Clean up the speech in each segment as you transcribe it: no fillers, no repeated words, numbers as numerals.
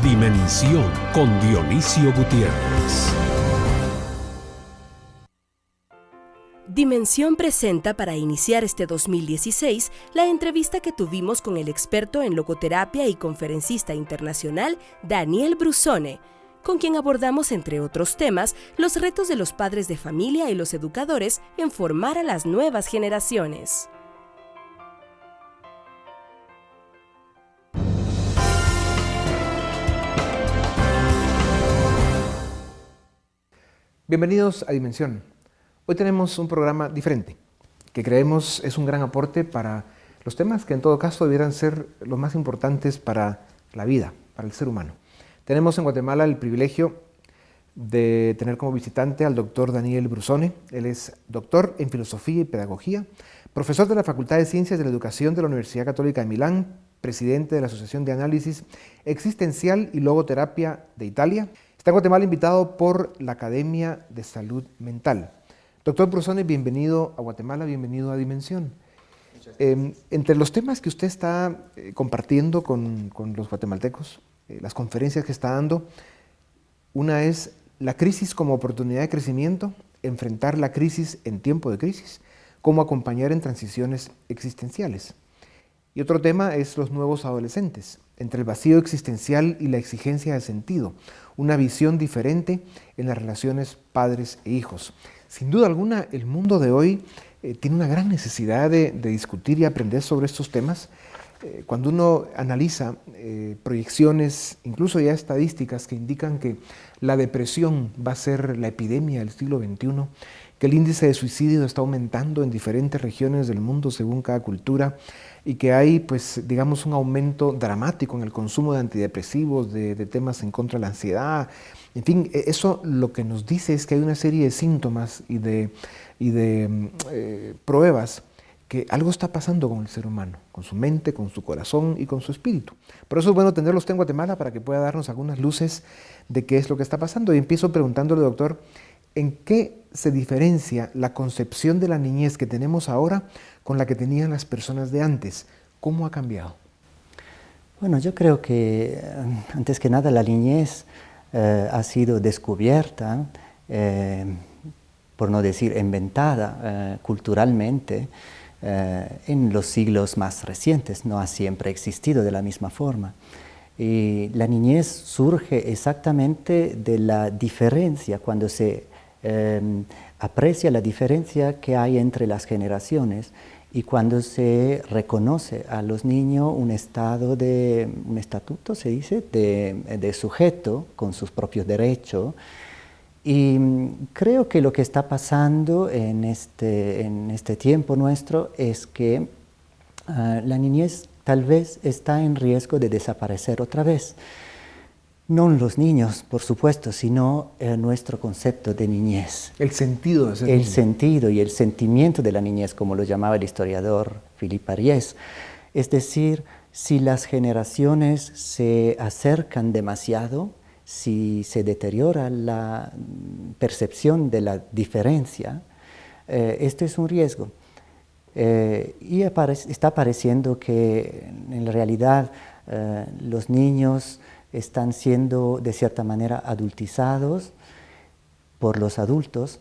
Dimensión con Dionisio Gutiérrez. Dimensión presenta para iniciar este 2016 la entrevista que tuvimos con el experto en logoterapia y conferencista internacional Daniel Brusone, con quien abordamos, entre otros temas, los retos de los padres de familia y los educadores en formar a las nuevas generaciones. Bienvenidos a Dimensión. Hoy tenemos un programa diferente, que creemos es un gran aporte para los temas que en todo caso debieran ser los más importantes para la vida, para el ser humano. Tenemos en Guatemala el privilegio de tener como visitante al doctor Daniel Brusone. Él es doctor en Filosofía y Pedagogía, profesor de la Facultad de Ciencias de la Educación de la Universidad Católica de Milán, presidente de la Asociación de Análisis Existencial y Logoterapia de Italia. Está en Guatemala invitado por la Academia de Salud Mental. Doctor Brusone, bienvenido a Guatemala, bienvenido a Dimensión. Entre los temas que usted está compartiendo con los guatemaltecos, las conferencias que está dando, una es la crisis como oportunidad de crecimiento, enfrentar la crisis en tiempo de crisis, cómo acompañar en transiciones existenciales. Y otro tema es los nuevos adolescentes, entre el vacío existencial y la exigencia de sentido, una visión diferente en las relaciones padres e hijos. Sin duda alguna, el mundo de hoy tiene una gran necesidad de discutir y aprender sobre estos temas. Cuando uno analiza proyecciones, incluso ya estadísticas que indican que la depresión va a ser la epidemia del siglo XXI, que el índice de suicidio está aumentando en diferentes regiones del mundo según cada cultura y que hay, pues, digamos, un aumento dramático en el consumo de antidepresivos, de temas en contra de la ansiedad. En fin, eso lo que nos dice es que hay una serie de síntomas y de pruebas que algo está pasando con el ser humano, con su mente, con su corazón y con su espíritu. Por eso es bueno tenerlo usted en Guatemala para que pueda darnos algunas luces de qué es lo que está pasando. Y empiezo preguntándole, doctor, ¿en qué se diferencia la concepción de la niñez que tenemos ahora con la que tenían las personas de antes? ¿Cómo ha cambiado? Bueno, yo creo que antes que nada la niñez ha sido descubierta, por no decir inventada culturalmente, en los siglos más recientes. No ha siempre existido de la misma forma. Y la niñez surge exactamente de la diferencia, cuando se aprecia la diferencia que hay entre las generaciones y cuando se reconoce a los niños un estatuto, se dice, de sujeto con sus propios derechos. Y creo que lo que está pasando en este tiempo nuestro es que la niñez tal vez está en riesgo de desaparecer otra vez. No los niños, por supuesto, sino nuestro concepto de niñez. El sentido de ser niño. El sentido y el sentimiento de la niñez, como lo llamaba el historiador Philippe Ariès. Es decir, si las generaciones se acercan demasiado, si se deteriora la percepción de la diferencia, esto es un riesgo. Y está pareciendo que en realidad los niños están siendo de cierta manera adultizados por los adultos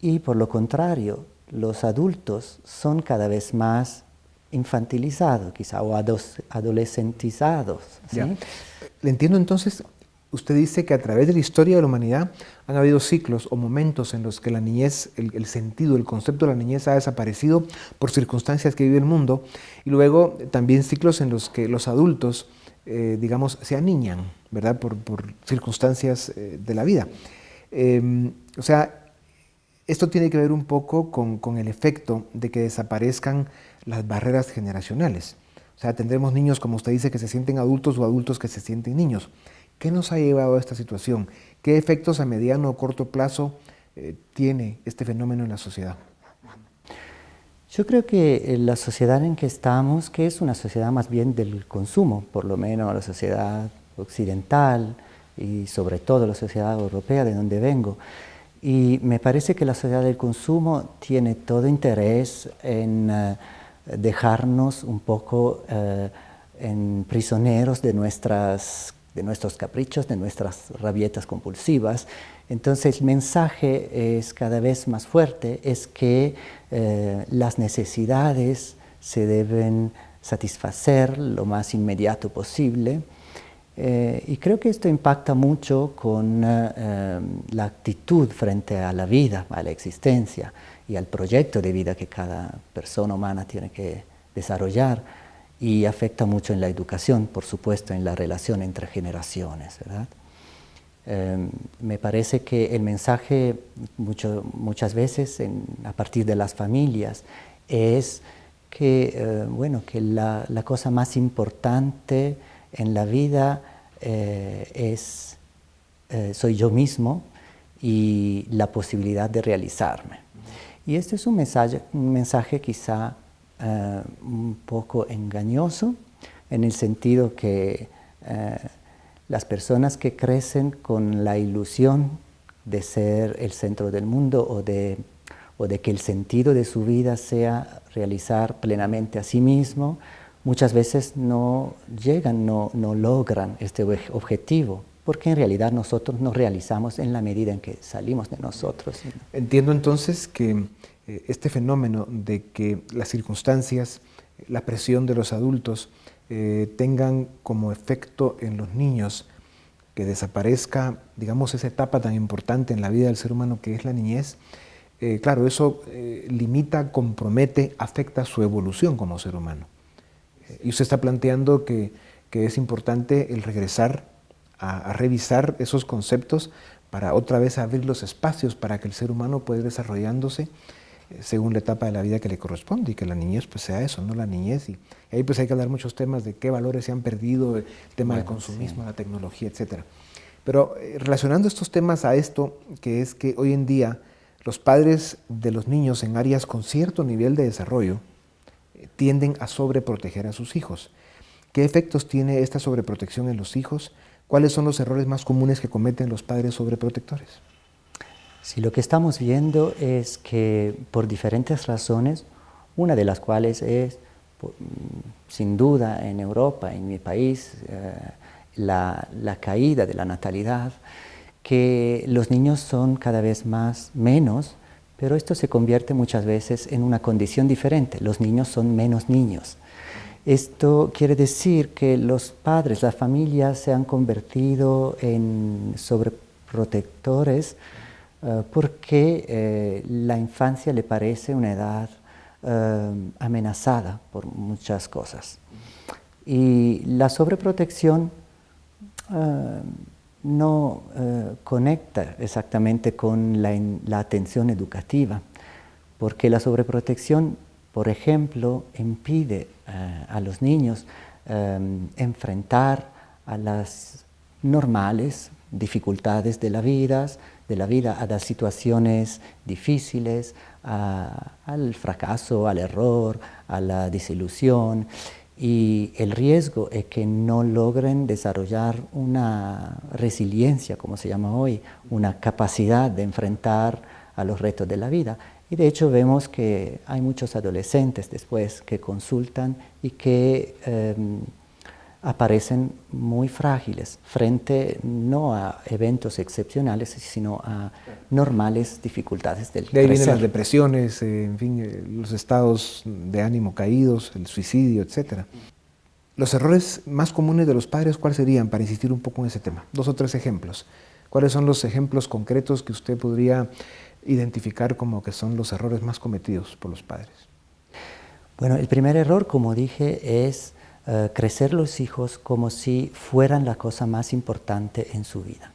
y por lo contrario, los adultos son cada vez más infantilizados quizá o adolescentizados. ¿Sí? Le entiendo entonces. Usted dice que a través de la historia de la humanidad han habido ciclos o momentos en los que la niñez, el sentido, el concepto de la niñez ha desaparecido por circunstancias que vive el mundo, y luego también ciclos en los que los adultos, digamos, se aniñan, ¿verdad?, por circunstancias de la vida. O sea, esto tiene que ver un poco con el efecto de que desaparezcan las barreras generacionales. O sea, tendremos niños, como usted dice, que se sienten adultos o adultos que se sienten niños. ¿Qué nos ha llevado a esta situación? ¿Qué efectos a mediano o corto plazo tiene este fenómeno en la sociedad? Yo creo que la sociedad en que estamos, que es una sociedad más bien del consumo, por lo menos la sociedad occidental y sobre todo la sociedad europea de donde vengo, y me parece que la sociedad del consumo tiene todo interés en dejarnos un poco en prisioneros de nuestras de nuestros caprichos, de nuestras rabietas compulsivas. Entonces el mensaje es cada vez más fuerte, es que las necesidades se deben satisfacer lo más inmediato posible. Y creo que esto impacta mucho con la actitud frente a la vida, a la existencia y al proyecto de vida que cada persona humana tiene que desarrollar, y afecta mucho en la educación, por supuesto, en la relación entre generaciones, ¿verdad? Me parece que el mensaje muchas veces a partir de las familias es que, que la cosa más importante en la vida soy yo mismo y la posibilidad de realizarme. Y este es un mensaje quizá un poco engañoso, en el sentido que las personas que crecen con la ilusión de ser el centro del mundo o de que el sentido de su vida sea realizar plenamente a sí mismo, muchas veces no llegan, no logran este objetivo, porque en realidad nosotros nos realizamos en la medida en que salimos de nosotros. Entiendo entonces que este fenómeno de que las circunstancias, la presión de los adultos tengan como efecto en los niños que desaparezca, digamos, esa etapa tan importante en la vida del ser humano que es la niñez, claro, eso limita, compromete, afecta su evolución como ser humano. Y usted está planteando que es importante el regresar a revisar esos conceptos para otra vez abrir los espacios para que el ser humano pueda ir desarrollándose según la etapa de la vida que le corresponde, y que la niñez pues sea eso, no la niñez. Y ahí pues hay que hablar muchos temas de qué valores se han perdido, el tema del consumismo, sí, la tecnología, etc. Pero relacionando estos temas a esto, que es que hoy en día los padres de los niños en áreas con cierto nivel de desarrollo tienden a sobreproteger a sus hijos. ¿Qué efectos tiene esta sobreprotección en los hijos? ¿Cuáles son los errores más comunes que cometen los padres sobreprotectores? Sí, lo que estamos viendo es que por diferentes razones, una de las cuales es, sin duda, en Europa, en mi país, la caída de la natalidad, que los niños son cada vez menos, pero esto se convierte muchas veces en una condición diferente. Los niños son menos niños. Esto quiere decir que los padres, las familias se han convertido en sobreprotectores porque la infancia le parece una edad amenazada por muchas cosas. Y la sobreprotección no conecta exactamente con la atención educativa, porque la sobreprotección, por ejemplo, impide a los niños enfrentar a las normales dificultades de la vida, a las situaciones difíciles, al fracaso, al error, a la desilusión, y el riesgo es que no logren desarrollar una resiliencia, como se llama hoy, una capacidad de enfrentar a los retos de la vida. Y de hecho vemos que hay muchos adolescentes después que consultan y que aparecen muy frágiles frente no a eventos excepcionales, sino a normales dificultades del crecer. De ahí vienen las depresiones, en fin, los estados de ánimo caídos, el suicidio, etc. Los errores más comunes de los padres, ¿cuáles serían, para insistir un poco en ese tema? 2 o 3 ejemplos. ¿Cuáles son los ejemplos concretos que usted podría identificar como que son los errores más cometidos por los padres? Bueno, el primer error, como dije, es crecer los hijos como si fueran la cosa más importante en su vida.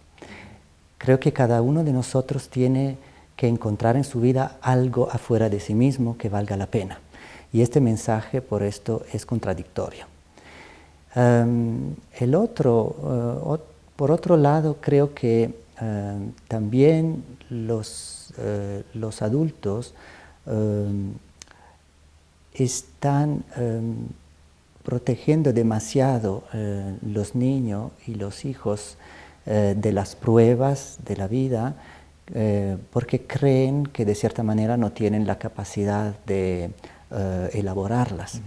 Creo que cada uno de nosotros tiene que encontrar en su vida algo afuera de sí mismo que valga la pena. Y este mensaje, por esto, es contradictorio. Por otro lado, creo que también los adultos están protegiendo demasiado los niños y los hijos de las pruebas de la vida, porque creen que de cierta manera no tienen la capacidad de elaborarlas.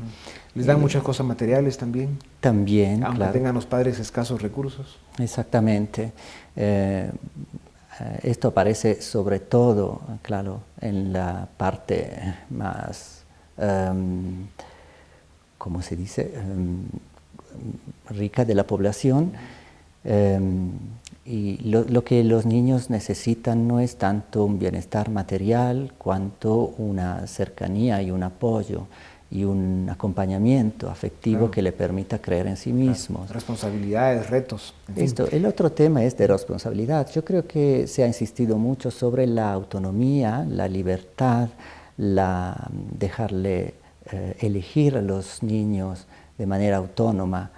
¿Les dan muchas cosas materiales también? También, aunque claro. tengan los padres escasos recursos. Exactamente. Esto aparece sobre todo, claro, en la parte más, ¿cómo se dice?, rica de la población. Y lo que los niños necesitan no es tanto un bienestar material, cuanto una cercanía y un apoyo y un acompañamiento afectivo, claro, que le permita creer en sí mismos. Claro. Responsabilidades, retos. En fin. El otro tema es de responsabilidad. Yo creo que se ha insistido mucho sobre la autonomía, la libertad, dejarle elegir a los niños de manera autónoma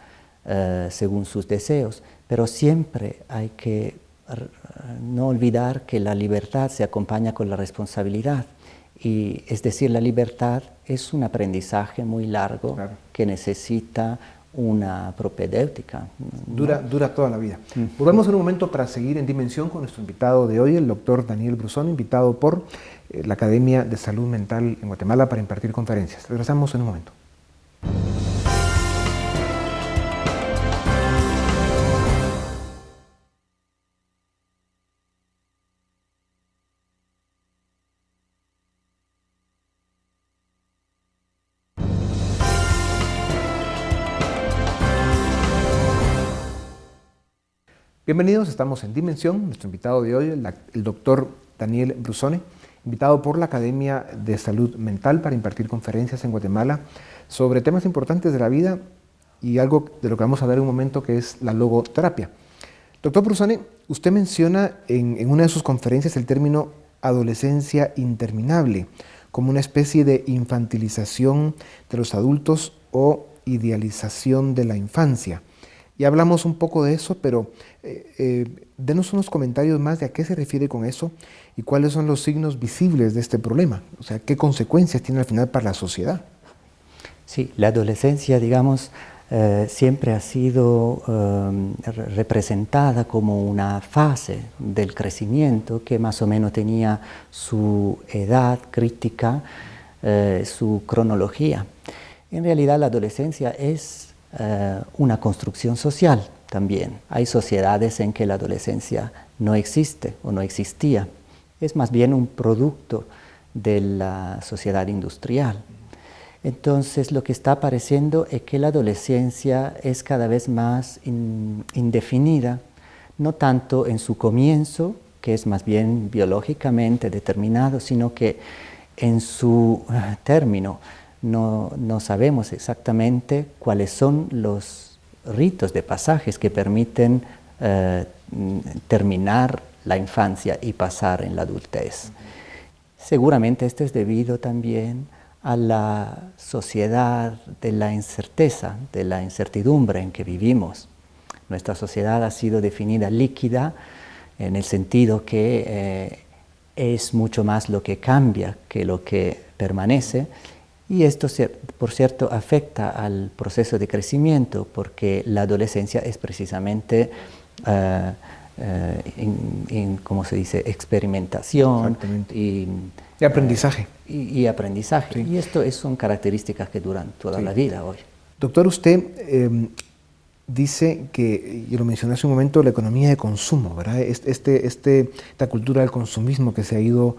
según sus deseos, pero siempre hay que no olvidar que la libertad se acompaña con la responsabilidad. Y es decir, la libertad es un aprendizaje muy largo, claro, que necesita una propedéutica. Dura toda la vida. Volvemos en un momento para seguir en Dimensión con nuestro invitado de hoy, el doctor Daniel Brusone, invitado por la Academia de Salud Mental en Guatemala para impartir conferencias. Regresamos en un momento. Bienvenidos, estamos en Dimensión. Nuestro invitado de hoy, el doctor Daniel Brusone, invitado por la Academia de Salud Mental para impartir conferencias en Guatemala sobre temas importantes de la vida y algo de lo que vamos a ver en un momento, que es la logoterapia. Doctor Brusone, usted menciona en una de sus conferencias el término adolescencia interminable como una especie de infantilización de los adultos o idealización de la infancia. Y hablamos un poco de eso, pero denos unos comentarios más de a qué se refiere con eso y cuáles son los signos visibles de este problema. O sea, qué consecuencias tiene al final para la sociedad. Sí, la adolescencia, digamos, siempre ha sido representada como una fase del crecimiento que más o menos tenía su edad crítica, su cronología. En realidad, la adolescencia es una construcción social también. Hay sociedades en que la adolescencia no existe o no existía. Es más bien un producto de la sociedad industrial. Entonces, lo que está apareciendo es que la adolescencia es cada vez más indefinida, no tanto en su comienzo, que es más bien biológicamente determinado, sino que en su término no sabemos exactamente cuáles son los ritos de pasajes que permiten terminar la infancia y pasar en la adultez. Seguramente esto es debido también a la sociedad de la incerteza, de la incertidumbre en que vivimos. Nuestra sociedad ha sido definida líquida en el sentido que es mucho más lo que cambia que lo que permanece, y esto, por cierto, afecta al proceso de crecimiento, porque la adolescencia es precisamente, ¿cómo se dice?, experimentación y aprendizaje. Y aprendizaje. Sí. Y esto son características que duran toda la vida hoy. Doctor, usted dice que, y lo mencioné hace un momento, la economía de consumo, ¿verdad? Esta cultura del consumismo que se ha ido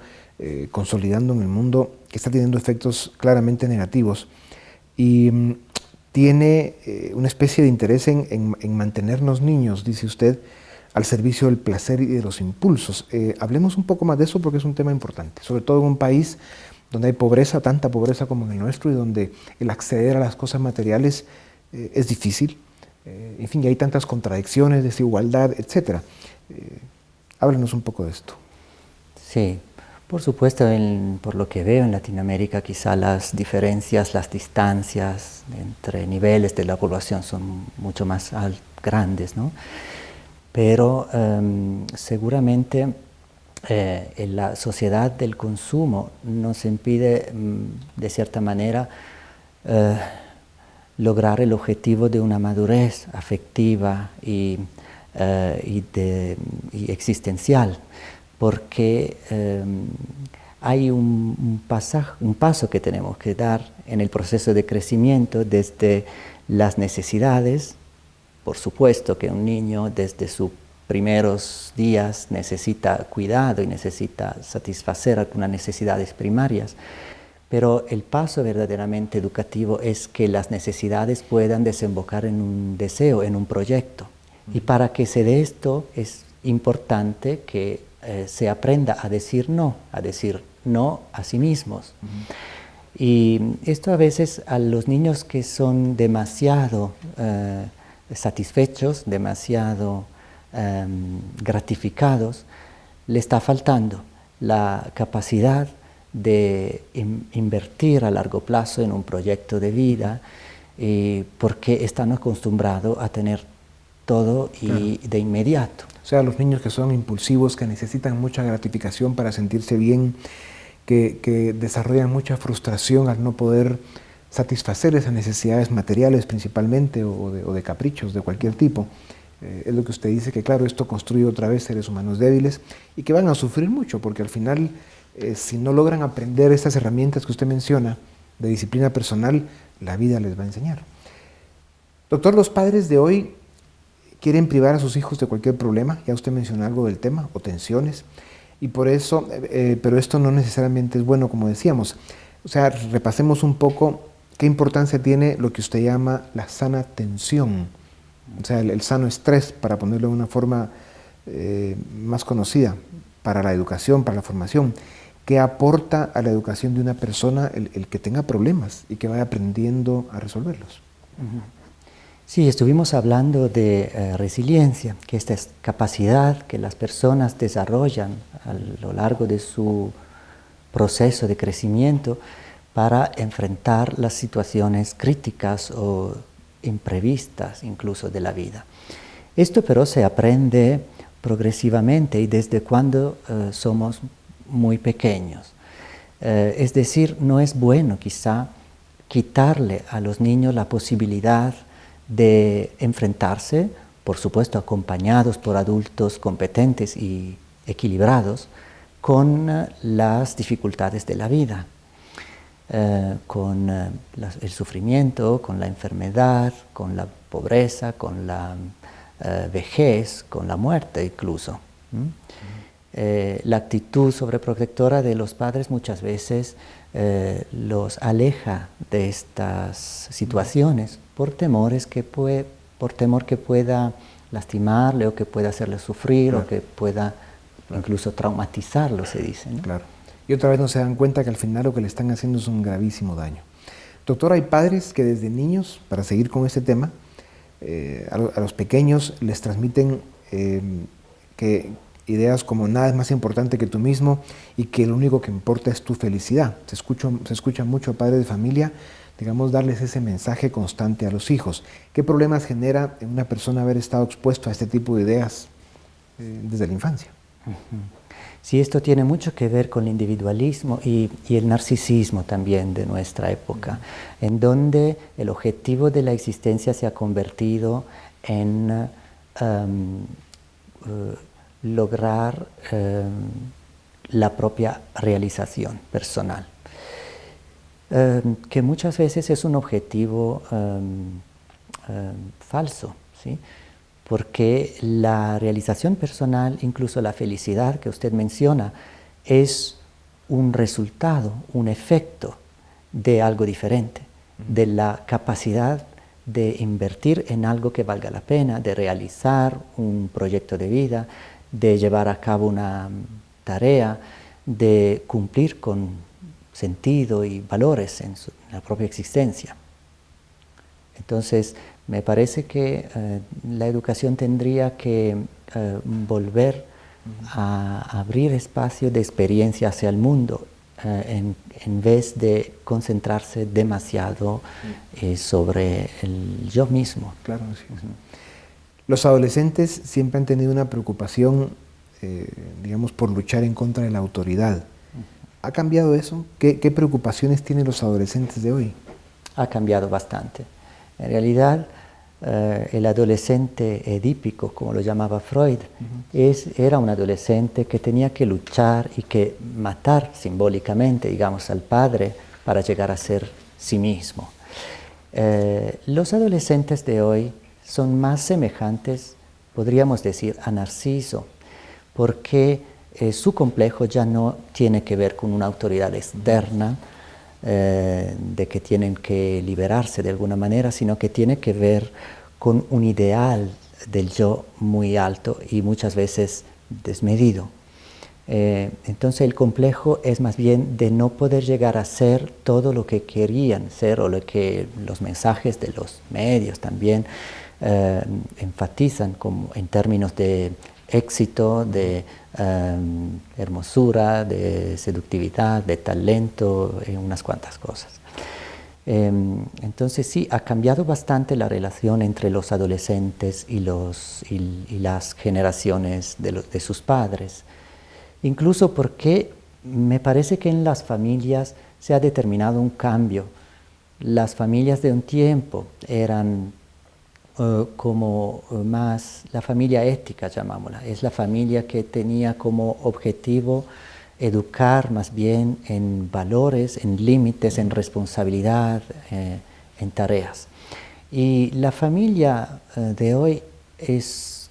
consolidando en el mundo, que está teniendo efectos claramente negativos y tiene una especie de interés en mantenernos niños, dice usted, al servicio del placer y de los impulsos. Hablemos un poco más de eso porque es un tema importante, sobre todo en un país donde hay pobreza, tanta pobreza como en el nuestro, y donde el acceder a las cosas materiales es difícil. En fin, y hay tantas contradicciones, desigualdad, etc. Háblenos un poco de esto. Sí. Por supuesto, por lo que veo en Latinoamérica, quizá las diferencias, las distancias entre niveles de la población son mucho más grandes, ¿no? Pero seguramente en la sociedad del consumo nos impide, de cierta manera, lograr el objetivo de una madurez afectiva y existencial, porque hay un paso que tenemos que dar en el proceso de crecimiento desde las necesidades. Por supuesto que un niño desde sus primeros días necesita cuidado y necesita satisfacer algunas necesidades primarias, pero el paso verdaderamente educativo es que las necesidades puedan desembocar en un deseo, en un proyecto. Y para que se dé esto es importante que se aprenda a decir no a sí mismos. Y esto a veces a los niños que son demasiado satisfechos, demasiado gratificados, le está faltando la capacidad de invertir a largo plazo en un proyecto de vida, porque están acostumbrados a tener todo y de inmediato. O sea, los niños que son impulsivos, que necesitan mucha gratificación para sentirse bien, que desarrollan mucha frustración al no poder satisfacer esas necesidades materiales principalmente o de caprichos de cualquier tipo. Es lo que usted dice, que claro, esto construye otra vez seres humanos débiles y que van a sufrir mucho, porque al final, si no logran aprender estas herramientas que usted menciona de disciplina personal, la vida les va a enseñar. Doctor, los padres de hoy quieren privar a sus hijos de cualquier problema, ya usted mencionó algo del tema, o tensiones, y por eso, pero esto no necesariamente es bueno, como decíamos. O sea, repasemos un poco qué importancia tiene lo que usted llama la sana tensión, o sea, el sano estrés, para ponerlo de una forma más conocida, para la educación, para la formación. ¿Qué aporta a la educación de una persona el que tenga problemas y que vaya aprendiendo a resolverlos? Sí, estuvimos hablando de resiliencia, que esta es capacidad que las personas desarrollan a lo largo de su proceso de crecimiento para enfrentar las situaciones críticas o imprevistas incluso de la vida. Esto pero se aprende progresivamente y desde cuando somos muy pequeños. Es decir, no es bueno quizá quitarle a los niños la posibilidad de enfrentarse, por supuesto acompañados por adultos competentes y equilibrados, con las dificultades de la vida, con el sufrimiento, con la enfermedad, con la pobreza, con la vejez, con la muerte incluso. La actitud sobreprotectora de los padres muchas veces los aleja de estas situaciones por temor que pueda lastimarle o que pueda hacerle sufrir, claro, o que pueda incluso traumatizarlo, se dice, ¿no? Claro. Y otra vez no se dan cuenta que al final lo que le están haciendo es un gravísimo daño. Doctor, hay padres que desde niños, para seguir con este tema, a los pequeños les transmiten que ideas como nada es más importante que tú mismo y que lo único que importa es tu felicidad. Se escucha mucho a padres de familia, digamos, darles ese mensaje constante a los hijos. ¿Qué problemas genera en una persona haber estado expuesto a este tipo de ideas desde la infancia? Sí, esto tiene mucho que ver con el individualismo y el narcisismo también de nuestra época, en donde el objetivo de la existencia se ha convertido en lograr la propia realización personal, que muchas veces es un objetivo falso, ¿sí? Porque la realización personal, incluso la felicidad que usted menciona, es un resultado, un efecto de algo diferente, de la capacidad de invertir en algo que valga la pena, de realizar un proyecto de vida, de llevar a cabo una tarea, de cumplir con sentido y valores en la propia existencia. Entonces, me parece que la educación tendría que volver a abrir espacio de experiencia hacia el mundo, en vez de concentrarse demasiado sobre el yo mismo. Claro, sí. Los adolescentes siempre han tenido una preocupación, digamos, por luchar en contra de la autoridad. ¿Ha cambiado eso? ¿Qué preocupaciones tienen los adolescentes de hoy? Ha cambiado bastante. En realidad, el adolescente edípico, como lo llamaba Freud, era un adolescente que tenía que luchar y que matar simbólicamente, digamos, al padre para llegar a ser sí mismo. Los adolescentes de hoy son más semejantes, podríamos decir, a Narciso, porque su complejo ya no tiene que ver con una autoridad externa, de que tienen que liberarse de alguna manera, sino que tiene que ver con un ideal del yo muy alto y muchas veces desmedido. Entonces el complejo es más bien de no poder llegar a ser todo lo que querían ser o lo que los mensajes de los medios también enfatizan como en términos de éxito, de hermosura, de seductividad, de talento, unas cuantas cosas. Entonces sí, ha cambiado bastante la relación entre los adolescentes y las generaciones de sus padres. Incluso porque me parece que en las familias se ha determinado un cambio. Las familias de un tiempo eran como más la familia ética, llamámosla. Es la familia que tenía como objetivo educar más bien en valores, en límites, en responsabilidad, en tareas. Y la familia de hoy es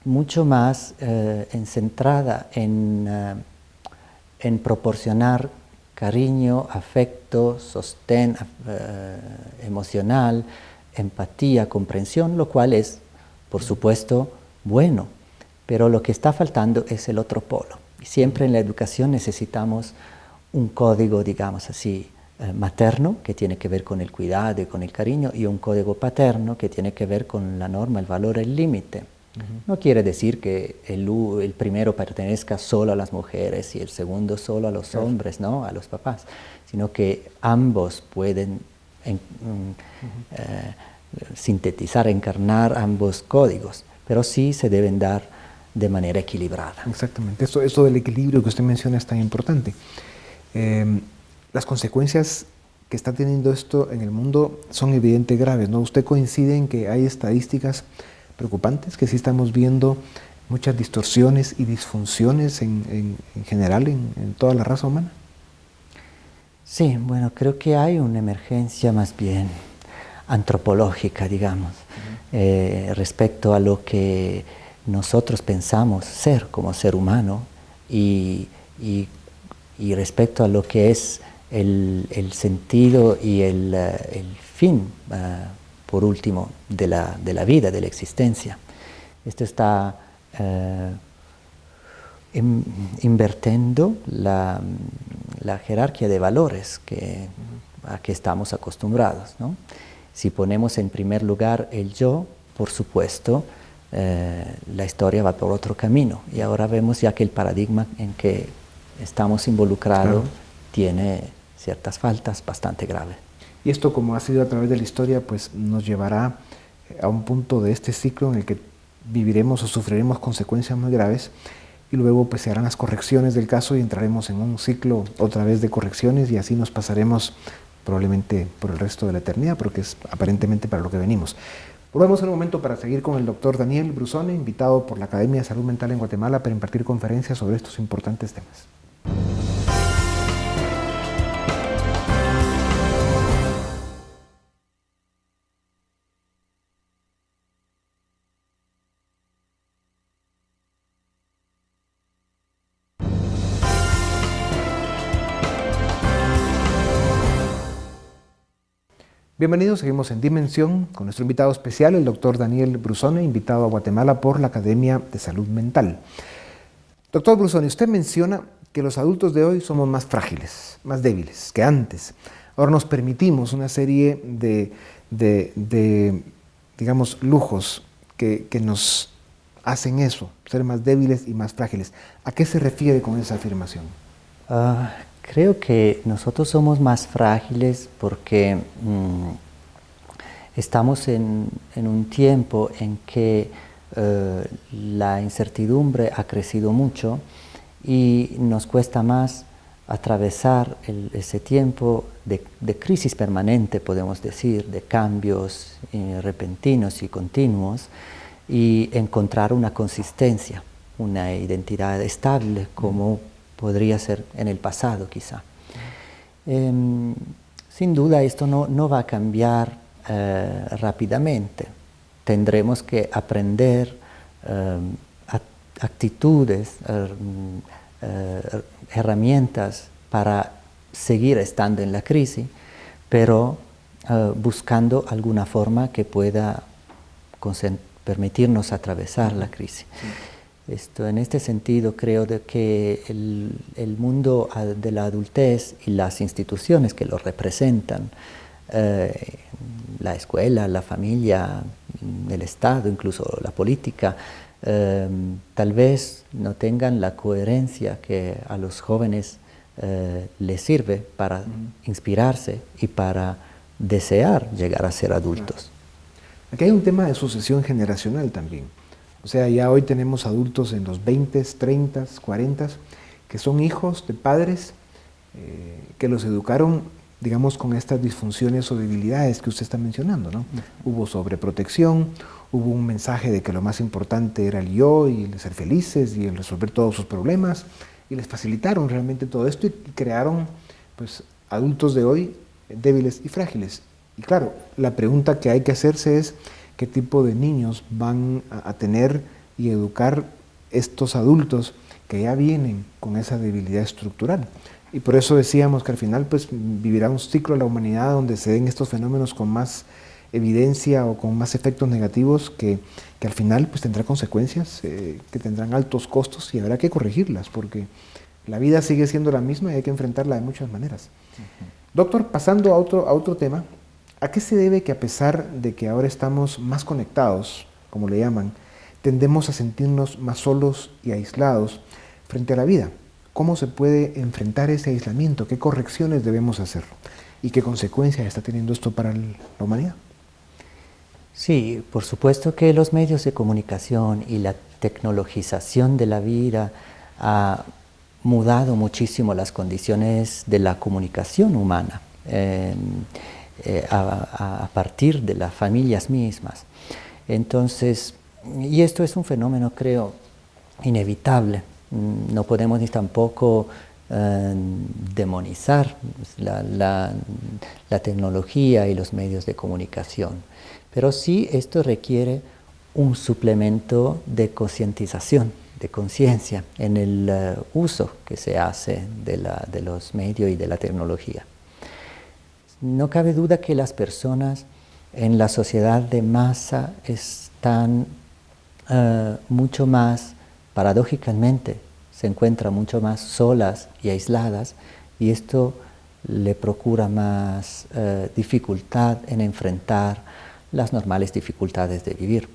mucho más centrada en proporcionar cariño, afecto, sostén emocional, empatía, comprensión, lo cual es, por supuesto, bueno, pero lo que está faltando es el otro polo. Y siempre en la educación necesitamos un código, digamos así, materno, que tiene que ver con el cuidado y con el cariño, y un código paterno, que tiene que ver con la norma, el valor, el límite. No quiere decir que el primero pertenezca solo a las mujeres y el segundo solo a los hombres, ¿no? A los papás, sino que ambos pueden sintetizar, encarnar ambos códigos, pero sí se deben dar de manera equilibrada. Exactamente, esto del equilibrio que usted menciona es tan importante. Las consecuencias que está teniendo esto en el mundo son evidentemente graves, ¿no? ¿Usted coincide en que hay estadísticas preocupantes, que sí estamos viendo muchas distorsiones y disfunciones en general en toda la raza humana? Sí, bueno, creo que hay una emergencia más bien antropológica, digamos, respecto a lo que nosotros pensamos ser como ser humano y respecto a lo que es el sentido y el fin, por último, de la vida, de la existencia. Esto está invirtiendo la jerarquía de valores a que estamos acostumbrados, ¿no? Si ponemos en primer lugar el yo, por supuesto, la historia va por otro camino. Y ahora vemos ya que el paradigma en que estamos involucrados tiene ciertas faltas bastante graves. Y esto, como ha sido a través de la historia, pues nos llevará a un punto de este ciclo en el que viviremos o sufriremos consecuencias muy graves, y luego pues se harán las correcciones del caso y entraremos en un ciclo otra vez de correcciones, y así nos pasaremos probablemente por el resto de la eternidad, porque es aparentemente para lo que venimos. Volvemos en un momento para seguir con el doctor Daniel Brusone, invitado por la Academia de Salud Mental en Guatemala para impartir conferencias sobre estos importantes temas. Bienvenidos, seguimos en Dimensión con nuestro invitado especial, el doctor Daniel Brusone, invitado a Guatemala por la Academia de Salud Mental. Doctor Brusone, usted menciona que los adultos de hoy somos más frágiles, más débiles que antes. Ahora nos permitimos una serie de digamos, lujos que nos hacen eso, ser más débiles y más frágiles. ¿A qué se refiere con esa afirmación? Creo que nosotros somos más frágiles porque estamos en un tiempo en que la incertidumbre ha crecido mucho y nos cuesta más atravesar ese tiempo de crisis permanente, podemos decir, de cambios repentinos y continuos, y encontrar una consistencia, una identidad estable como podría ser en el pasado quizá. Sin duda esto no va a cambiar rápidamente. Tendremos que aprender actitudes, herramientas para seguir estando en la crisis, pero buscando alguna forma que pueda permitirnos atravesar la crisis. En este sentido creo que el mundo de la adultez y las instituciones que lo representan, la escuela, la familia, el Estado, incluso la política, tal vez no tengan la coherencia que a los jóvenes les sirve para inspirarse y para desear llegar a ser adultos. Aquí hay un tema de sucesión generacional también. O sea, ya hoy tenemos adultos en los 20, 30, 40, que son hijos de padres que los educaron, digamos, con estas disfunciones o debilidades que usted está mencionando, ¿no? Hubo sobreprotección, hubo un mensaje de que lo más importante era el yo y el ser felices y el resolver todos sus problemas, y les facilitaron realmente todo esto y crearon, pues, adultos de hoy débiles y frágiles. Y claro, la pregunta que hay que hacerse es qué tipo de niños van a tener y educar estos adultos que ya vienen con esa debilidad estructural. Y por eso decíamos que al final pues vivirá un ciclo de la humanidad donde se den estos fenómenos con más evidencia o con más efectos negativos que al final pues tendrá consecuencias, que tendrán altos costos y habrá que corregirlas porque la vida sigue siendo la misma y hay que enfrentarla de muchas maneras. Doctor, pasando a otro tema, ¿a qué se debe que a pesar de que ahora estamos más conectados, como le llaman, tendemos a sentirnos más solos y aislados frente a la vida? ¿Cómo se puede enfrentar ese aislamiento? ¿Qué correcciones debemos hacer? ¿Y qué consecuencias está teniendo esto para la humanidad? Sí, por supuesto que los medios de comunicación y la tecnologización de la vida ha mudado muchísimo las condiciones de la comunicación humana. A partir de las familias mismas. Entonces, y esto es un fenómeno, creo, inevitable. No podemos ni tampoco demonizar la tecnología y los medios de comunicación, pero sí esto requiere un suplemento de concientización, de conciencia en el uso que se hace de los medios y de la tecnología. No cabe duda que las personas en la sociedad de masa están mucho más, paradójicamente, se encuentran mucho más solas y aisladas, y esto le procura más dificultad en enfrentar las normales dificultades de vivir.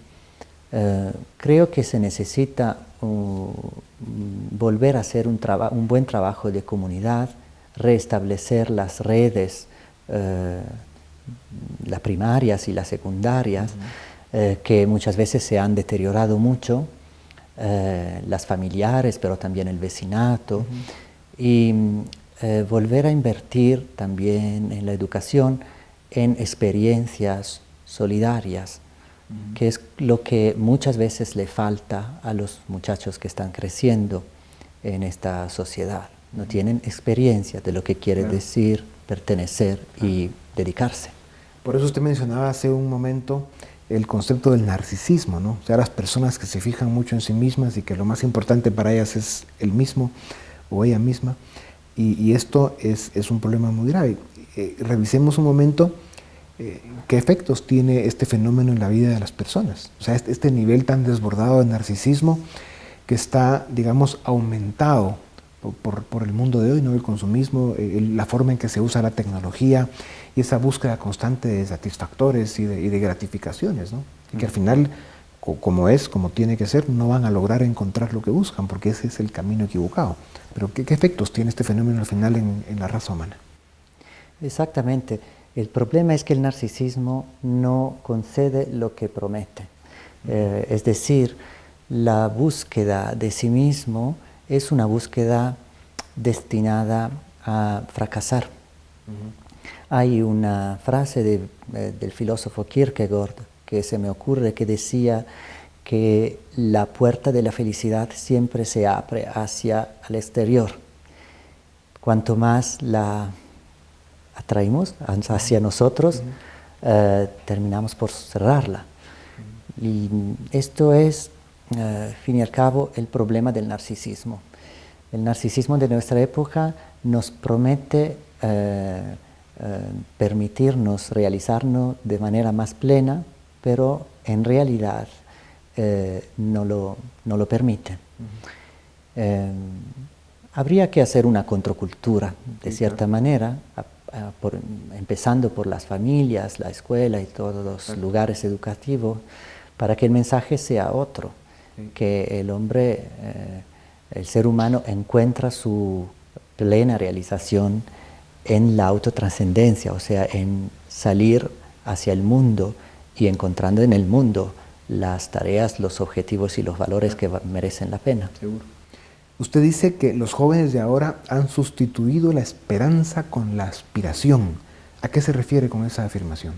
Creo que se necesita volver a hacer un buen trabajo de comunidad, restablecer las redes, las primarias y las secundarias, que muchas veces se han deteriorado mucho, las familiares, pero también el vecinato, y volver a invertir también en la educación, en experiencias solidarias, que es lo que muchas veces le falta a los muchachos que están creciendo en esta sociedad. No tienen experiencia de lo que quiere decir pertenecer y dedicarse. Por eso usted mencionaba hace un momento el concepto del narcisismo, ¿no? O sea, las personas que se fijan mucho en sí mismas y que lo más importante para ellas es el mismo o ella misma, y esto es un problema muy grave. Revisemos un momento qué efectos tiene este fenómeno en la vida de las personas. O sea, este nivel tan desbordado de narcisismo que está, digamos, aumentado por el mundo de hoy, ¿no? El consumismo, la forma en que se usa la tecnología y esa búsqueda constante de satisfactores y de gratificaciones, ¿no? Y que al final, como tiene que ser, no van a lograr encontrar lo que buscan porque ese es el camino equivocado. Pero ¿qué efectos tiene este fenómeno al final en la raza humana? Exactamente. El problema es que el narcisismo no concede lo que promete. Es decir, la búsqueda de sí mismo es una búsqueda destinada a fracasar. Hay una frase del filósofo Kierkegaard que se me ocurre, que decía que la puerta de la felicidad siempre se abre hacia el exterior. Cuanto más la atraímos hacia nosotros, terminamos por cerrarla. Y esto es, fin y al cabo, el problema del narcisismo. El narcisismo de nuestra época nos promete permitirnos realizarnos de manera más plena, pero en realidad no lo permite. Habría que hacer una contracultura, de cierta manera, empezando por las familias, la escuela y todos los lugares educativos, para que el mensaje sea otro, que el hombre, el ser humano encuentra su plena realización en la autotrascendencia, o sea, en salir hacia el mundo y encontrando en el mundo las tareas, los objetivos y los valores que merecen la pena. Seguro. Usted dice que los jóvenes de ahora han sustituido la esperanza con la aspiración. ¿A qué se refiere con esa afirmación?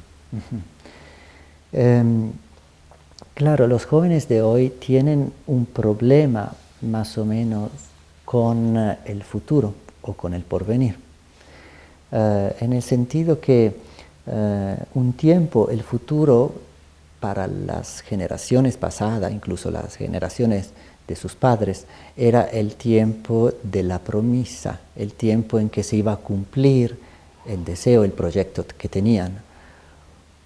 Claro, los jóvenes de hoy tienen un problema más o menos con el futuro o con el porvenir. En el sentido que un tiempo el futuro para las generaciones pasadas, incluso las generaciones de sus padres, era el tiempo de la promesa, el tiempo en que se iba a cumplir el deseo, el proyecto que tenían.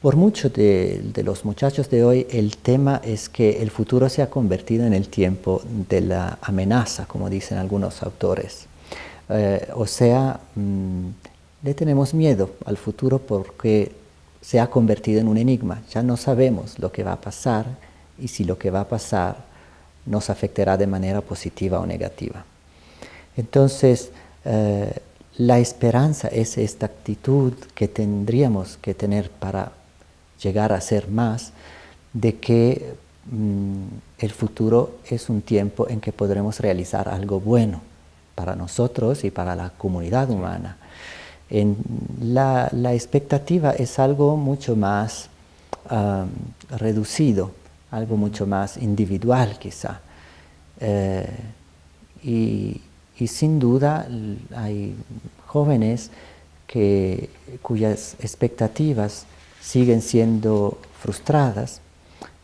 Por muchos de los muchachos de hoy, el tema es que el futuro se ha convertido en el tiempo de la amenaza, como dicen algunos autores. O sea, le tenemos miedo al futuro porque se ha convertido en un enigma. Ya no sabemos lo que va a pasar y si lo que va a pasar nos afectará de manera positiva o negativa. Entonces, la esperanza es esta actitud que tendríamos que tener para llegar a ser más, de que el futuro es un tiempo en que podremos realizar algo bueno para nosotros y para la comunidad humana. La expectativa es algo mucho más reducido, algo mucho más individual quizá. Y sin duda hay jóvenes cuyas expectativas siguen siendo frustradas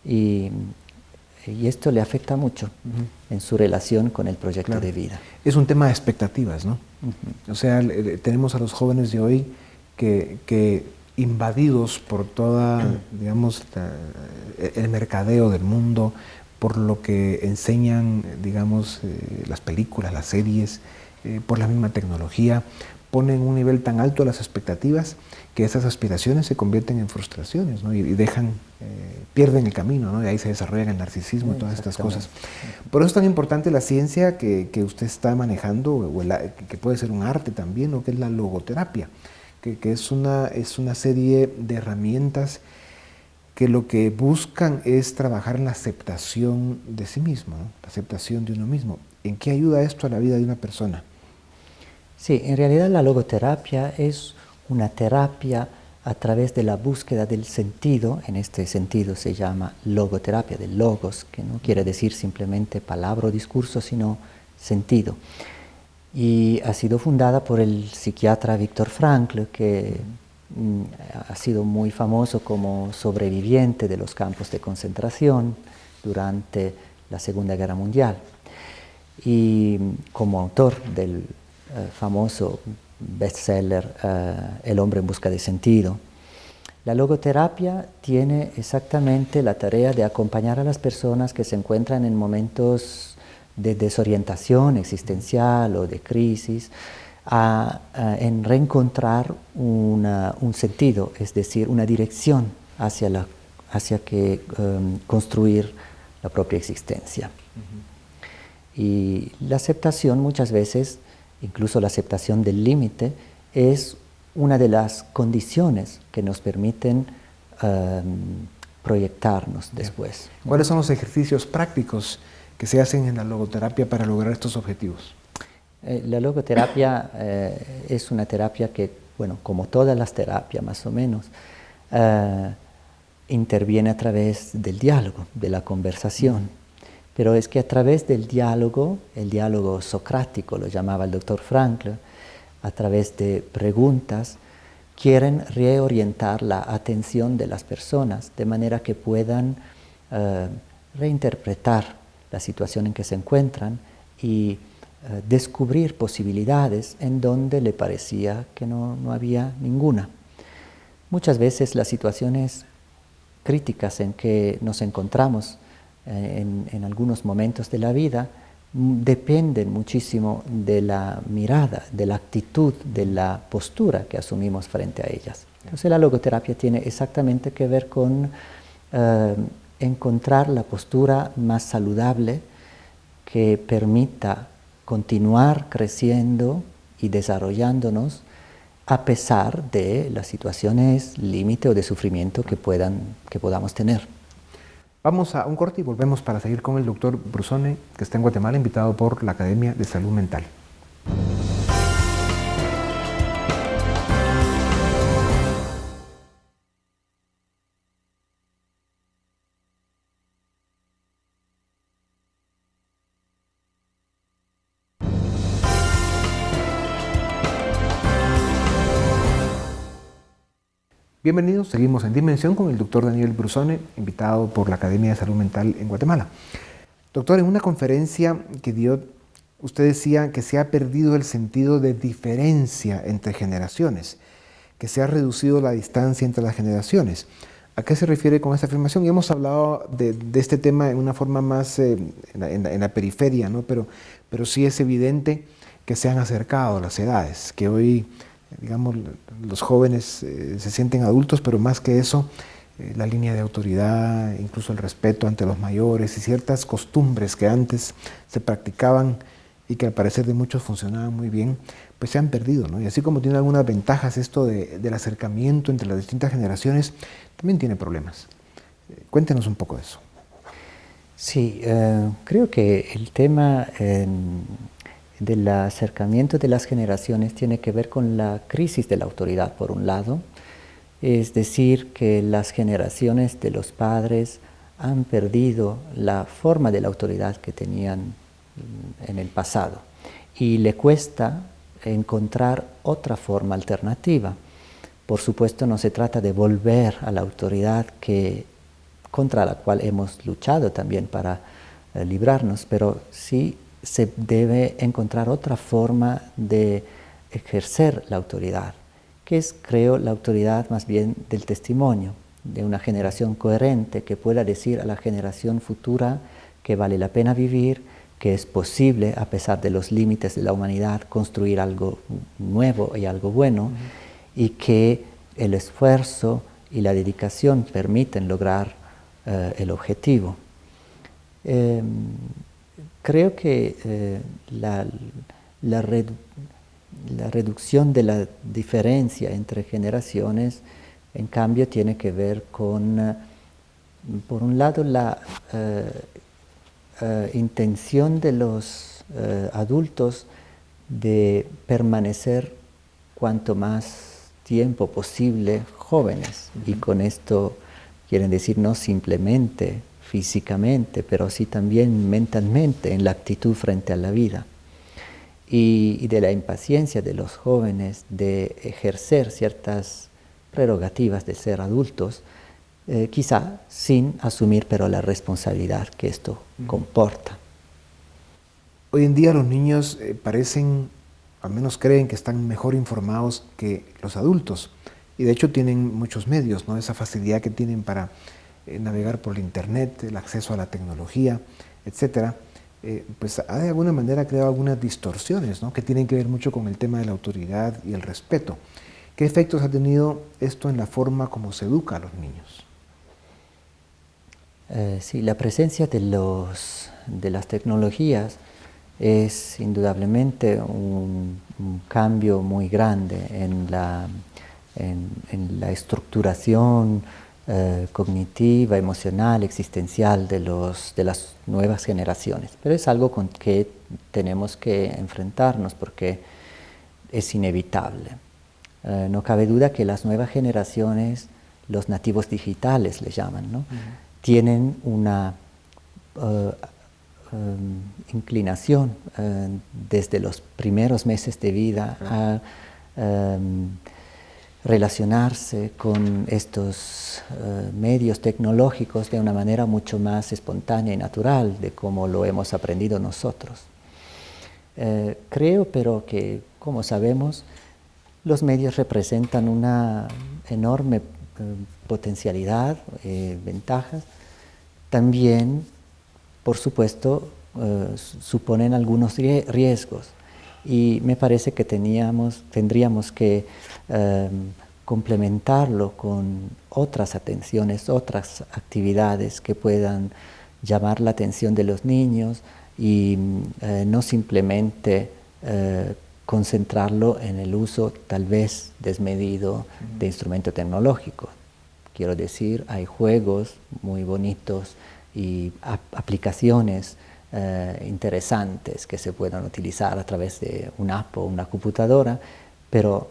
y esto le afecta mucho en su relación con el proyecto de vida. Es un tema de expectativas, ¿no? O sea, tenemos a los jóvenes de hoy que invadidos por toda, digamos, el mercadeo del mundo, por lo que enseñan, digamos, las películas, las series, por la misma tecnología, ponen un nivel tan alto a las expectativas que esas aspiraciones se convierten en frustraciones, ¿no? y pierden el camino, ¿no? Y ahí se desarrolla el narcisismo y todas estas cosas. Por eso es tan importante la ciencia que usted está manejando, que puede ser un arte también, ¿no? Que es la logoterapia, que es una serie de herramientas que lo que buscan es trabajar en la aceptación de sí mismo, ¿no? La aceptación de uno mismo. ¿En qué ayuda esto a la vida de una persona? Sí, en realidad la logoterapia es una terapia a través de la búsqueda del sentido. En este sentido se llama logoterapia, de logos, que no quiere decir simplemente palabra o discurso, sino sentido. Y ha sido fundada por el psiquiatra Viktor Frankl, que ha sido muy famoso como sobreviviente de los campos de concentración durante la Segunda Guerra Mundial y como autor del famoso bestseller El hombre en busca de sentido. La logoterapia tiene exactamente la tarea de acompañar a las personas que se encuentran en momentos de desorientación existencial o de crisis en reencontrar un sentido, es decir, una dirección hacia que construir la propia existencia. Y la aceptación muchas veces, incluso la aceptación del límite, es una de las condiciones que nos permiten proyectarnos después. ¿Cuáles son los ejercicios prácticos que se hacen en la logoterapia para lograr estos objetivos? La logoterapia es una terapia que, bueno, como todas las terapias más o menos, interviene a través del diálogo, de la conversación. Pero es que a través del diálogo, el diálogo socrático, lo llamaba el doctor Frankl, a través de preguntas, quieren reorientar la atención de las personas de manera que puedan reinterpretar la situación en que se encuentran y descubrir posibilidades en donde le parecía que no había ninguna. Muchas veces las situaciones críticas en que nos encontramos en algunos momentos de la vida dependen muchísimo de la mirada, de la actitud, de la postura que asumimos frente a ellas. Entonces la logoterapia tiene exactamente que ver con encontrar la postura más saludable que permita continuar creciendo y desarrollándonos a pesar de las situaciones límite o de sufrimiento que podamos tener. Vamos a un corte y volvemos para seguir con el doctor Brusone, que está en Guatemala, invitado por la Academia de Salud Mental. Bienvenidos, seguimos en Dimensión con el doctor Daniel Brusone, invitado por la Academia de Salud Mental en Guatemala. Doctor, en una conferencia que dio, usted decía que se ha perdido el sentido de diferencia entre generaciones, que se ha reducido la distancia entre las generaciones. ¿A qué se refiere con esta afirmación? Y hemos hablado de este tema en una forma más en la periferia, ¿no? Pero sí es evidente que se han acercado las edades, que hoy, digamos, los jóvenes se sienten adultos, pero más que eso, la línea de autoridad, incluso el respeto ante los mayores y ciertas costumbres que antes se practicaban y que al parecer de muchos funcionaban muy bien, pues se han perdido, ¿no? Y así como tiene algunas ventajas esto del acercamiento entre las distintas generaciones, también tiene problemas. Cuéntenos un poco de eso. Sí, creo que el tema del acercamiento de las generaciones tiene que ver con la crisis de la autoridad, por un lado, es decir, que las generaciones de los padres han perdido la forma de la autoridad que tenían en el pasado y le cuesta encontrar otra forma alternativa. Por supuesto, no se trata de volver a la autoridad contra la cual hemos luchado también para librarnos, pero sí se debe encontrar otra forma de ejercer la autoridad, que es, creo, la autoridad más bien del testimonio, de una generación coherente que pueda decir a la generación futura que vale la pena vivir, que es posible, a pesar de los límites de la humanidad, construir algo nuevo y algo bueno, y que el esfuerzo y la dedicación permiten lograr el objetivo. Creo que la reducción de la diferencia entre generaciones, en cambio, tiene que ver con, por un lado, la intención de los adultos de permanecer cuanto más tiempo posible jóvenes, y con esto quieren decir no simplemente físicamente, pero sí también mentalmente, en la actitud frente a la vida, y de la impaciencia de los jóvenes de ejercer ciertas prerrogativas de ser adultos, quizá sin asumir pero la responsabilidad que esto comporta. Hoy en día los niños parecen, al menos creen que están mejor informados que los adultos, y de hecho tienen muchos medios, ¿no? Esa facilidad que tienen para navegar por el internet, el acceso a la tecnología, etcétera, pues ha de alguna manera creado algunas distorsiones, ¿no? Que tienen que ver mucho con el tema de la autoridad y el respeto. ¿Qué efectos ha tenido esto en la forma como se educa a los niños? Sí, la presencia de las tecnologías es indudablemente un cambio muy grande en la estructuración cognitiva, emocional, existencial de las nuevas generaciones. Pero es algo con que tenemos que enfrentarnos porque es inevitable. No cabe duda que las nuevas generaciones, los nativos digitales le llaman, ¿no? Tienen una inclinación desde los primeros meses de vida a relacionarse con estos medios tecnológicos de una manera mucho más espontánea y natural de como lo hemos aprendido nosotros. Creo, pero que, como sabemos, los medios representan una enorme potencialidad, ventajas. También, por supuesto, suponen algunos riesgos. Y me parece que tendríamos que complementarlo con otras atenciones, otras actividades que puedan llamar la atención de los niños y no simplemente concentrarlo en el uso tal vez desmedido de instrumento tecnológico. Quiero decir, hay juegos muy bonitos y aplicaciones interesantes que se puedan utilizar a través de una app o una computadora, pero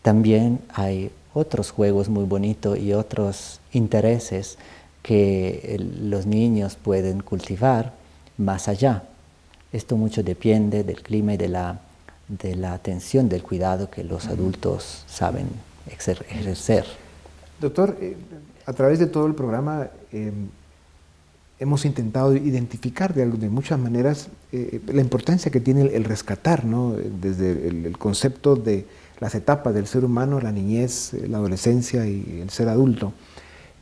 también hay otros juegos muy bonitos y otros intereses que los niños pueden cultivar más allá. Esto mucho depende del clima y de la atención, del cuidado que los adultos saben ejercer. Doctor, a través de todo el programa hemos intentado identificar de muchas maneras la importancia que tiene el rescatar, ¿no? Desde el concepto de las etapas del ser humano, la niñez, la adolescencia y el ser adulto.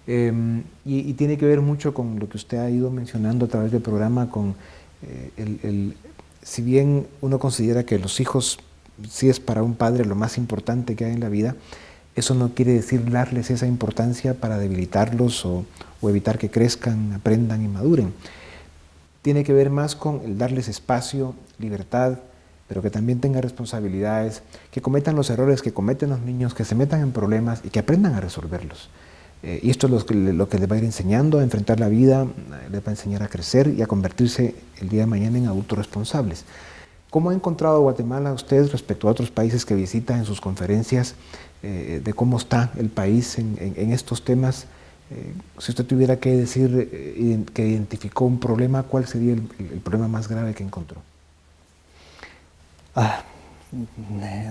Y tiene que ver mucho con lo que usted ha ido mencionando a través del programa, con si bien uno considera que los hijos sí es para un padre lo más importante que hay en la vida, eso no quiere decir darles esa importancia para debilitarlos o evitar que crezcan, aprendan y maduren. Tiene que ver más con el darles espacio, libertad, pero que también tengan responsabilidades, que cometan los errores que cometen los niños, que se metan en problemas y que aprendan a resolverlos. Y esto es lo que les va a ir enseñando a enfrentar la vida, les va a enseñar a crecer y a convertirse el día de mañana en adultos responsables. ¿Cómo ha encontrado Guatemala usted respecto a otros países que visita en sus conferencias de cómo está el país en estos temas? Si usted tuviera que decir que identificó un problema, ¿cuál sería el problema más grave que encontró?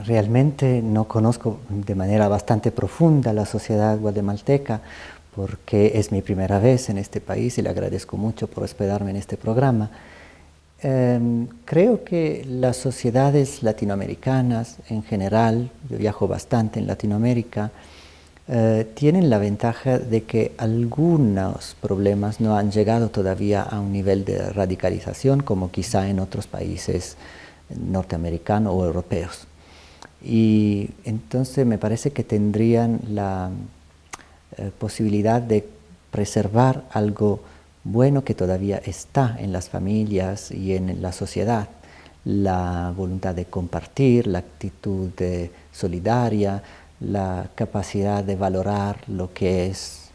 Realmente no conozco de manera bastante profunda la sociedad guatemalteca porque es mi primera vez en este país y le agradezco mucho por hospedarme en este programa. Creo que las sociedades latinoamericanas en general, yo viajo bastante en Latinoamérica, tienen la ventaja de que algunos problemas no han llegado todavía a un nivel de radicalización como quizá en otros países norteamericanos o europeos. Y entonces me parece que tendrían la posibilidad de preservar algo bueno que todavía está en las familias y en la sociedad. La voluntad de compartir, la actitud solidaria, la capacidad de valorar lo que es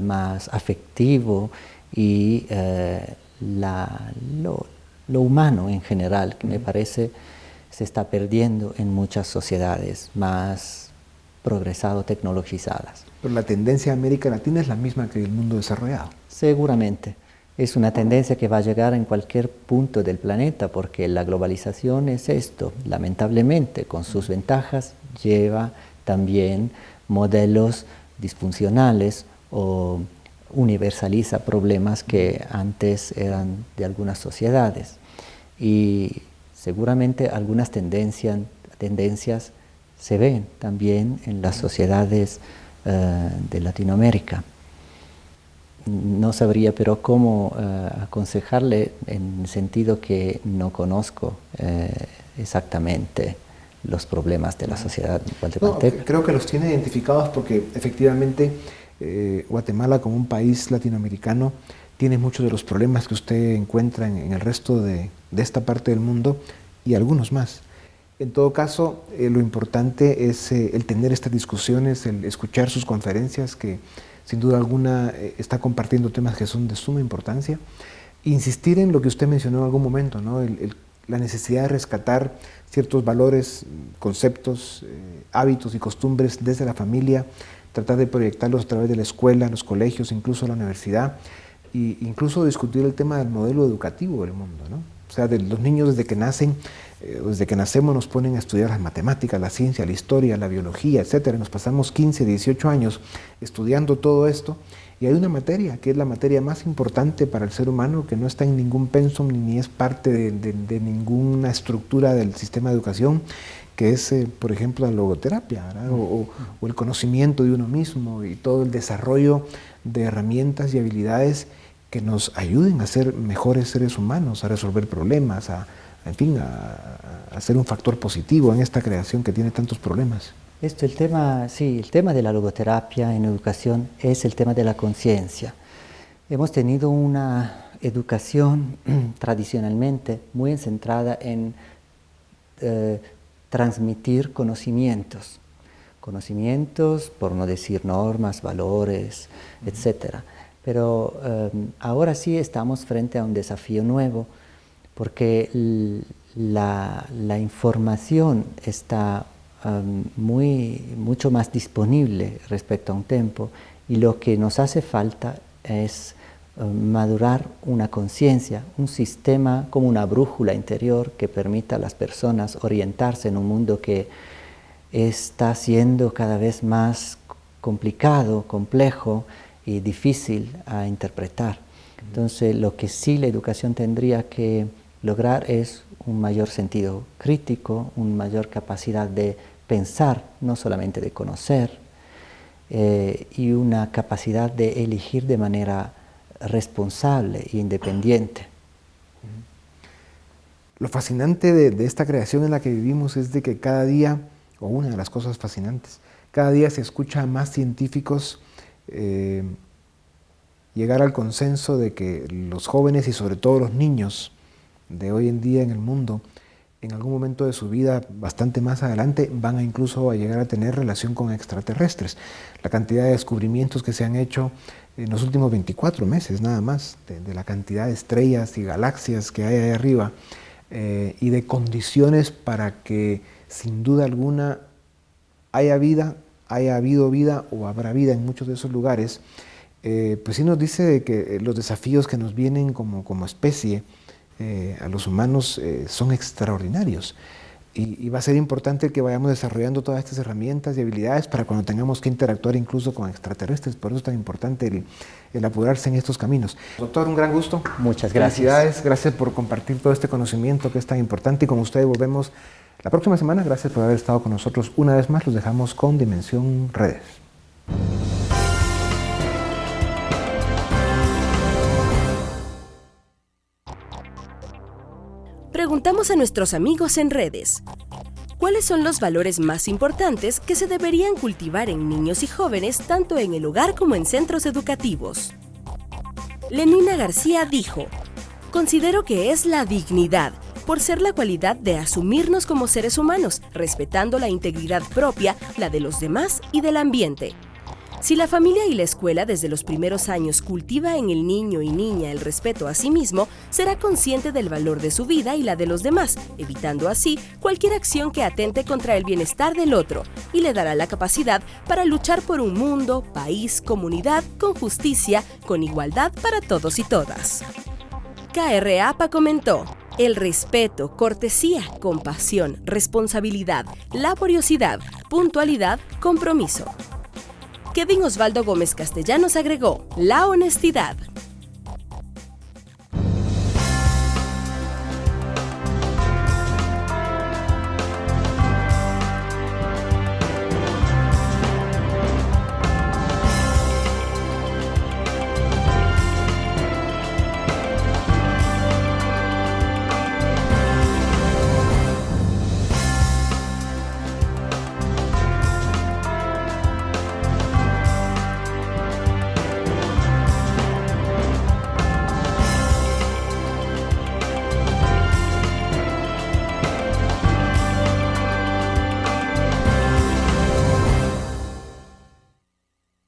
más afectivo y lo humano en general, que me parece se está perdiendo en muchas sociedades más progresado, tecnologizadas. Pero la tendencia de América Latina es la misma que el mundo desarrollado. Seguramente. Es una tendencia que va a llegar en cualquier punto del planeta porque la globalización es esto. Lamentablemente, con sus ventajas, lleva también modelos disfuncionales o universaliza problemas que antes eran de algunas sociedades. Y seguramente algunas tendencias se ven también en las sociedades de Latinoamérica. No sabría, pero cómo aconsejarle en el sentido que no conozco exactamente los problemas de la sociedad guatemalteca. No, creo que los tiene identificados porque efectivamente Guatemala como un país latinoamericano tiene muchos de los problemas que usted encuentra en el resto de esta parte del mundo y algunos más. En todo caso, lo importante es el tener estas discusiones, el escuchar sus conferencias que sin duda alguna está compartiendo temas que son de suma importancia. Insistir en lo que usted mencionó en algún momento, ¿no? La necesidad de rescatar ciertos valores, conceptos, hábitos y costumbres desde la familia, tratar de proyectarlos a través de la escuela, los colegios, incluso la universidad, e incluso discutir el tema del modelo educativo del mundo, ¿no? O sea, de los niños desde que nacemos nos ponen a estudiar las matemáticas, la ciencia, la historia, la biología, etc. Nos pasamos 15, 18 años estudiando todo esto, y hay una materia que es la materia más importante para el ser humano, que no está en ningún pensum ni es parte de ninguna estructura del sistema de educación, que es, por ejemplo, la logoterapia, ¿verdad? O el conocimiento de uno mismo y todo el desarrollo de herramientas y habilidades que nos ayuden a ser mejores seres humanos, a resolver problemas, en fin, a ser un factor positivo en esta creación que tiene tantos problemas. El tema de la logoterapia en educación es el tema de la conciencia. Hemos tenido una educación tradicionalmente muy centrada en transmitir conocimientos, por no decir normas, valores, etc. Pero ahora sí estamos frente a un desafío nuevo, porque la información está mucho más disponible respecto a un tiempo, y lo que nos hace falta es madurar una conciencia, un sistema como una brújula interior que permita a las personas orientarse en un mundo que está siendo cada vez más complicado, complejo y difícil a interpretar. Entonces, lo que sí la educación tendría que lograr es un mayor sentido crítico, una mayor capacidad de pensar, no solamente de conocer, y una capacidad de elegir de manera responsable e independiente. Lo fascinante de esta creación en la que vivimos es de que cada día, o una de las cosas fascinantes, cada día se escucha a más científicos llegar al consenso de que los jóvenes y sobre todo los niños de hoy en día en el mundo, en algún momento de su vida, bastante más adelante, van a incluso a llegar a tener relación con extraterrestres. La cantidad de descubrimientos que se han hecho en los últimos 24 meses nada más, de la cantidad de estrellas y galaxias que hay ahí arriba, y de condiciones para que sin duda alguna haya habido vida o habrá vida en muchos de esos lugares, pues sí nos dice de que los desafíos que nos vienen como especie a los humanos son extraordinarios, y va a ser importante que vayamos desarrollando todas estas herramientas y habilidades para cuando tengamos que interactuar incluso con extraterrestres. Por eso es tan importante el apurarse en estos caminos. Doctor, un gran gusto. Muchas gracias. Felicidades, gracias por compartir todo este conocimiento que es tan importante, y con ustedes volvemos la próxima semana. Gracias por haber estado con nosotros una vez más. Los dejamos con Dimensión Redes. Preguntamos a nuestros amigos en redes, ¿cuáles son los valores más importantes que se deberían cultivar en niños y jóvenes tanto en el hogar como en centros educativos? Lenina García dijo, considero que es la dignidad, por ser la cualidad de asumirnos como seres humanos, respetando la integridad propia, la de los demás y del ambiente. Si la familia y la escuela desde los primeros años cultiva en el niño y niña el respeto a sí mismo, será consciente del valor de su vida y la de los demás, evitando así cualquier acción que atente contra el bienestar del otro, y le dará la capacidad para luchar por un mundo, país, comunidad con justicia, con igualdad para todos y todas. K.R. Apa comentó: el respeto, cortesía, compasión, responsabilidad, laboriosidad, puntualidad, compromiso. Kevin Osvaldo Gómez Castellanos agregó: la honestidad.